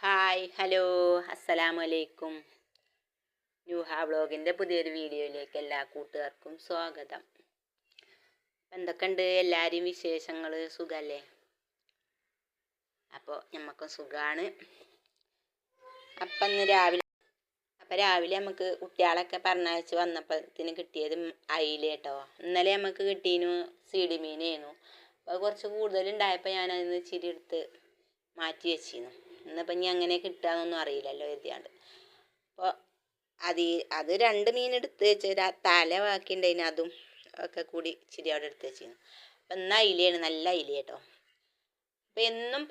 Hi hello അസ്സലാമലൈക്കും. ന്യൂഹ വ്ളോഗിൻ്റെ പുതിയൊരു വീഡിയോയിലേക്ക് എല്ലാ കൂട്ടുകാർക്കും സ്വാഗതം. എന്തൊക്കെയുണ്ട് എല്ലാവരും വിശേഷങ്ങൾ? സുഖമല്ലേ? അപ്പോൾ നമുക്കും സുഖമാണ്. അപ്പം രാവിലെ നമുക്ക് കുട്ടികളൊക്കെ പറഞ്ഞയച്ച് വന്നപ്പോഴത്തിന് കിട്ടിയത് അയില കേട്ടോ. ഇന്നലെ നമുക്ക് കിട്ടിയിരുന്നു സീഡി മീനായിരുന്നു. അപ്പോൾ കുറച്ച് കൂടുതലുണ്ടായപ്പോൾ ഞാനതിന് ഇച്ചിരി എടുത്ത് മാറ്റി വെച്ചിരുന്നു. ഇന്നിപ്പം ഇനി അങ്ങനെ കിട്ടുകയെന്നൊന്നും അറിയില്ലല്ലോ എഴുതിയാണ്ട്. അപ്പോൾ അത് 2 മീൻ എടുത്ത് വെച്ച് തല ബാക്കിയുണ്ടായിന്, അതും ഒക്കെ കൂടി ഇച്ചിരി അവിടെ എടുത്ത് വെച്ചിരുന്നു. അപ്പം ഇന്ന് അയിലയാണ്, നല്ല അയില കേട്ടോ. അപ്പം എന്നും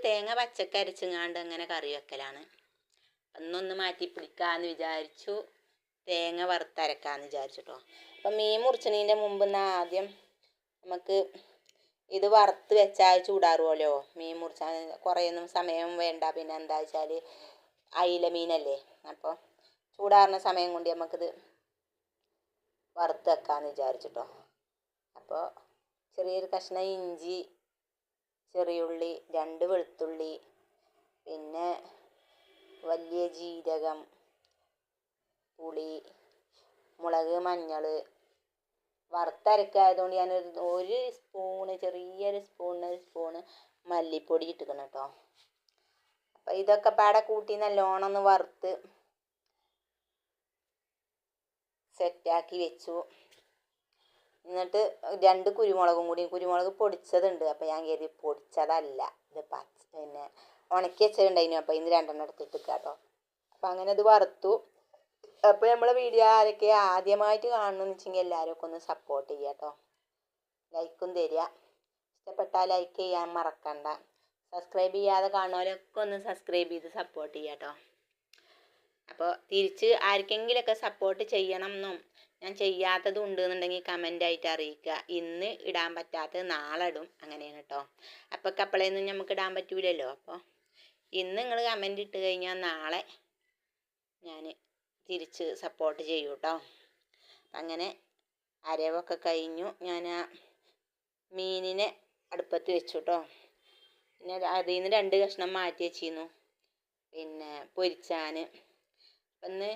തേങ്ങ പച്ചക്ക് അരച്ചങ്ങാണ്ട് അങ്ങനെ കറി വെക്കലാണ്. അന്നൊന്ന് മാറ്റി പിടിക്കാമെന്ന് വിചാരിച്ചു, തേങ്ങ വറുത്തരക്കാമെന്ന് വിചാരിച്ചു കേട്ടോ. അപ്പം മീൻ മുറിച്ചതിൻ്റെ മുമ്പ് ആദ്യം നമുക്ക് ഇത് വറുത്ത് വെച്ചാൽ ചൂടാറുമല്ലോ. മീൻ മുറിച്ചാൽ കുറേയൊന്നും സമയം വേണ്ട. പിന്നെ എന്താ വെച്ചാൽ അയില മീനല്ലേ, അപ്പോൾ ചൂടാറുന്ന സമയം കൊണ്ട് നമുക്കിത് വറുത്ത് വെക്കാമെന്ന് വിചാരിച്ചിട്ടോ. അപ്പോൾ ചെറിയൊരു കഷ്ണം ഇഞ്ചി, ചെറിയുള്ളി, 2 വെളുത്തുള്ളി, പിന്നെ വലിയ ജീരകം, പുളി, മുളക്, മഞ്ഞൾ വറുത്തരക്കായതുകൊണ്ട് ഞാനൊരു ചെറിയൊരു സ്പൂണ് മല്ലിപ്പൊടി ഇട്ടിക്കണം കേട്ടോ. അപ്പം ഇതൊക്കെ പാടെ കൂട്ടി നല്ലോണം ഒന്ന് വറുത്ത് സെറ്റാക്കി വെച്ചു. എന്നിട്ട് 2 കുരുമുളക് പൊടിച്ചതുണ്ട്. അപ്പം ഞാൻ കരുതി പൊടിച്ചതല്ല, ഇത് പിന്നെ ഉണക്കി വെച്ചതുണ്ടായിരുന്നു. അപ്പം ഇന്ന് 2 എടുത്തിട്ട് കേട്ടോ. അപ്പം അങ്ങനെ ഇത് വറുത്തു. അപ്പോൾ നമ്മളെ വീഡിയോ ആരൊക്കെ ആദ്യമായിട്ട് കാണണമെന്ന് വെച്ചെങ്കിൽ എല്ലാവരും ഒക്കെ ഒന്ന് സപ്പോർട്ട് ചെയ്യുക കേട്ടോ. ലൈക്കും തരിക, ഇഷ്ടപ്പെട്ടാൽ ലൈക്ക് ചെയ്യാൻ മറക്കണ്ട. സബ്സ്ക്രൈബ് ചെയ്യാതെ കാണുന്നവരൊക്കെ ഒന്ന് സബ്സ്ക്രൈബ് ചെയ്ത് സപ്പോർട്ട് ചെയ്യുക കേട്ടോ. അപ്പോൾ തിരിച്ച് ആർക്കെങ്കിലുമൊക്കെ സപ്പോർട്ട് ചെയ്യണം എന്നും ഞാൻ ചെയ്യാത്തത് ഉണ്ടെന്നുണ്ടെങ്കിൽ കമൻ്റായിട്ട് അറിയിക്കുക. ഇന്ന് ഇടാൻ പറ്റാത്തത് നാളെ ഇടും, അങ്ങനെയാണ് കേട്ടോ. അപ്പോൾ കപ്പളയൊന്നും നമുക്ക് ഇടാൻ പറ്റൂലല്ലോ. അപ്പോൾ ഇന്ന് നിങ്ങൾ കമൻ്റ് ഇട്ട് കഴിഞ്ഞാൽ നാളെ ഞാൻ തിരിച്ച് സപ്പോർട്ട് ചെയ്യൂ കേട്ടോ. അങ്ങനെ അരവൊക്കെ കഴിഞ്ഞു. ഞാൻ ആ മീനിനെ അടുപ്പത്ത് വെച്ചു കേട്ടോ. പിന്നെ അതിൽ നിന്ന് 2 കഷ്ണം മാറ്റി വെച്ചിരുന്നു പിന്നെ പൊരിച്ചാൻ. ഒന്ന്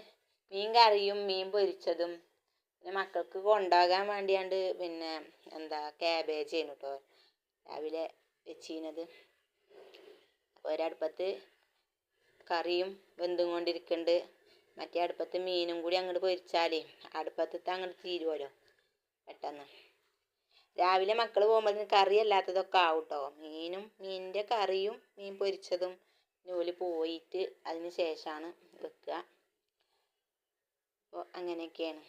മീൻ കറിയും മീൻ പൊരിച്ചതും, പിന്നെ മക്കൾക്ക് കൊണ്ടുപോകാൻ വേണ്ടിയാണ്ട് പിന്നെ ക്യാബേജ് ചെയ്യുന്നു കേട്ടോ രാവിലെ വെച്ചിരുന്നത്. ഒരടുപ്പത്ത് കറിയും വെന്തും കൊണ്ടിരിക്കുന്നുണ്ട്, മറ്റേ അടുപ്പത്ത് മീനും കൂടി അങ്ങോട്ട് പൊരിച്ചാലേ അടുപ്പത്ത് അങ്ങോട്ട് തീരുമല്ലോ പെട്ടെന്ന്. രാവിലെ മക്കൾ പോകുമ്പോൾ കറി അല്ലാത്തതൊക്കെ ആവും കേട്ടോ. മീനിൻ്റെ കറിയും മീൻ പൊരിച്ചതും നൂല് പോയിട്ട് അതിന് ശേഷമാണ് വെക്കുക. അപ്പോൾ അങ്ങനെയൊക്കെയാണ്.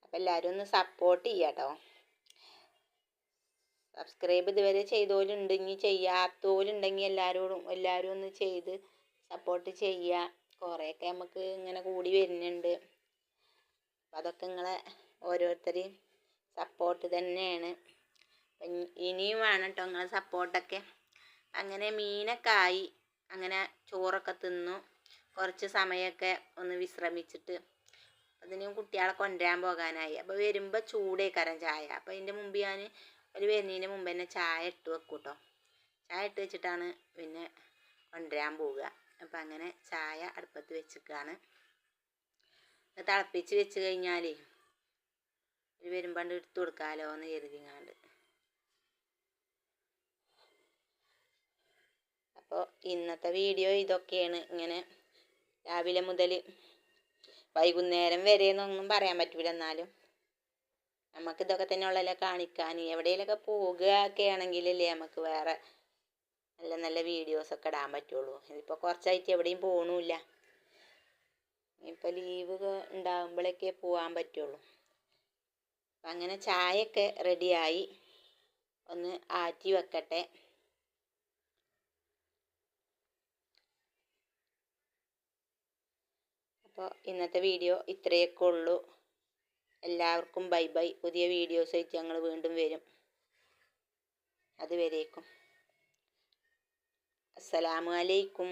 അപ്പോൾ എല്ലാവരും ഒന്ന് സപ്പോർട്ട് ചെയ്യുക കേട്ടോ. സബ്സ്ക്രൈബ് ഇതുവരെ ചെയ്തോലുണ്ട്, ഇനി ചെയ്യാത്തോലുണ്ടെങ്കിൽ എല്ലാവരും ഒന്ന് ചെയ്ത് സപ്പോർട്ട് ചെയ്യുക. കുറേയൊക്കെ നമുക്ക് ഇങ്ങനെ കൂടി വരുന്നുണ്ട്. അപ്പം അതൊക്കെ നിങ്ങളെ ഓരോരുത്തരെയും സപ്പോർട്ട് തന്നെയാണ്. ഇനിയും വേണം കേട്ടോ നിങ്ങളെ സപ്പോർട്ടൊക്കെ. അങ്ങനെ മീനൊക്കെ ആയി, അങ്ങനെ ചോറൊക്കെ തിന്നു. കുറച്ച് സമയമൊക്കെ ഒന്ന് വിശ്രമിച്ചിട്ട് അതിനും കുട്ടികളെ കൊണ്ടുവരാൻ പോകാനായി. അപ്പോൾ വരുമ്പോൾ ചൂടേക്കാരം ചായ. അപ്പോൾ അതിൻ്റെ മുമ്പ് ഞാൻ വരുന്നതിൻ്റെ മുമ്പ് തന്നെ ചായ ഇട്ട് വെക്കും കേട്ടോ. ചായ ഇട്ട് വെച്ചിട്ടാണ് പിന്നെ കൊണ്ടുവരാൻ പോവുക. അപ്പം അങ്ങനെ ചായ അടുപ്പത്ത് വെച്ചിട്ടാണ് തിളപ്പിച്ച് വെച്ച് കഴിഞ്ഞാൽ വരുമ്പോൾ എടുത്തു കൊടുക്കാമല്ലോ എന്ന് കരുതിങ്ങാണ്ട്. അപ്പോൾ ഇന്നത്തെ വീഡിയോ ഇതൊക്കെയാണ്. ഇങ്ങനെ രാവിലെ മുതൽ വൈകുന്നേരം വരെ എന്നൊന്നും പറയാൻ പറ്റൂല, എന്നാലും നമുക്കിതൊക്കെ തന്നെ ഉള്ളല്ലോ കാണിക്കാൻ. എവിടെയെങ്കിലൊക്കെ പോകുകയൊക്കെ ആണെങ്കിലല്ലേ നമുക്ക് വേറെ നല്ല നല്ല വീഡിയോസൊക്കെ ഇടാൻ പറ്റുള്ളൂ. ഇതിപ്പോൾ കുറച്ചായിട്ട് എവിടെയും പോകണമില്ല. ഇപ്പോൾ ലീവ് ഉണ്ടാകുമ്പോഴൊക്കെ പോകാൻ പറ്റുള്ളൂ. അപ്പം അങ്ങനെ ചായയൊക്കെ റെഡിയായി, ഒന്ന് ആറ്റി വെക്കട്ടെ. അപ്പോൾ ഇന്നത്തെ വീഡിയോ ഇത്രയൊക്കെ ഉള്ളൂ. എല്ലാവർക്കും ബൈ ബൈ. പുതിയ വീഡിയോസായിട്ട് ഞങ്ങൾ വീണ്ടും വരും. അതുവരേക്കും അസ്സലാമു അലൈക്കും.